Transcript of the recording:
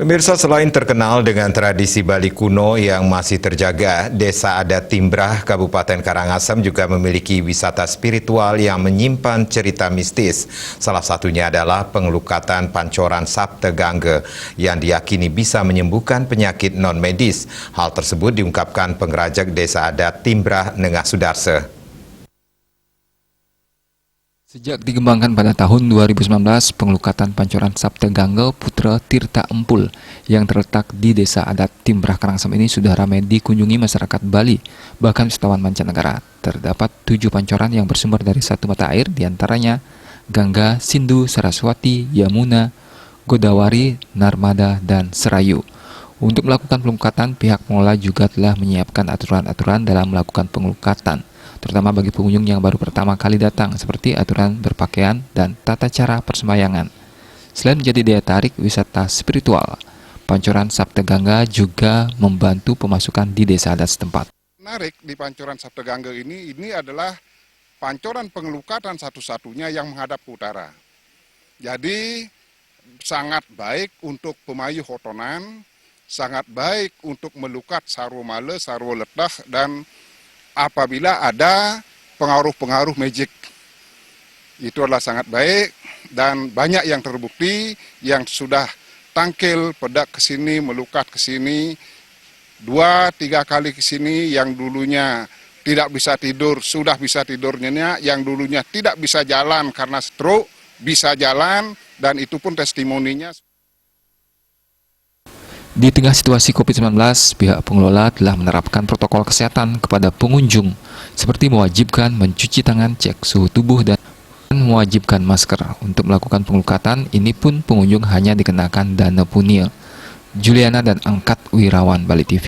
Pemirsa, selain terkenal dengan tradisi Bali kuno yang masih terjaga, Desa Adat Timbrah, Kabupaten Karangasem juga memiliki wisata spiritual yang menyimpan cerita mistis. Salah satunya adalah pengelukatan pancoran Sabte Gangge yang diyakini bisa menyembuhkan penyakit non-medis. Hal tersebut diungkapkan pengrajak Desa Adat Timbrah, Nengah Sudarse. Sejak dikembangkan pada tahun 2019, pengelukatan pancoran Sabte Gangge Putra Tirta Empul yang terletak di Desa Adat Timbrah Karangasem ini sudah ramai dikunjungi masyarakat Bali, bahkan wisatawan mancanegara. Terdapat 7 pancoran yang bersumber dari satu mata air, diantaranya Gangga, Sindhu, Saraswati, Yamuna, Godawari, Narmada, dan Serayu. Untuk melakukan pengelukatan, pihak pengelola juga telah menyiapkan aturan-aturan dalam melakukan pengelukatan, terutama bagi pengunjung yang baru pertama kali datang, seperti aturan berpakaian dan tata cara persembahyangan. Selain menjadi daya tarik wisata spiritual, pancoran Sabte Gangge juga membantu pemasukan di desa adat setempat. Menarik di pancoran Sabte Gangge ini adalah pancoran pengelukatan satu-satunya yang menghadap ke utara. Jadi sangat baik untuk pemayu hotonan, sangat baik untuk melukat sarwo male, sarwo ledah, dan apabila ada pengaruh-pengaruh magic. Itu adalah sangat baik dan banyak yang terbukti yang sudah tangkil pedak ke sini, melukat ke sini, 2-3 kali ke sini, yang dulunya tidak bisa tidur, sudah bisa tidur nyenyak, yang dulunya tidak bisa jalan karena stroke, bisa jalan, dan itu pun testimoninya. Di tengah situasi COVID-19, pihak pengelola telah menerapkan protokol kesehatan kepada pengunjung, seperti mewajibkan mencuci tangan, cek suhu tubuh, dan mewajibkan masker. Untuk melakukan pengelukatan, ini pun pengunjung hanya dikenakan dana punil. Juliana dan Angkat Wirawan, Bali TV.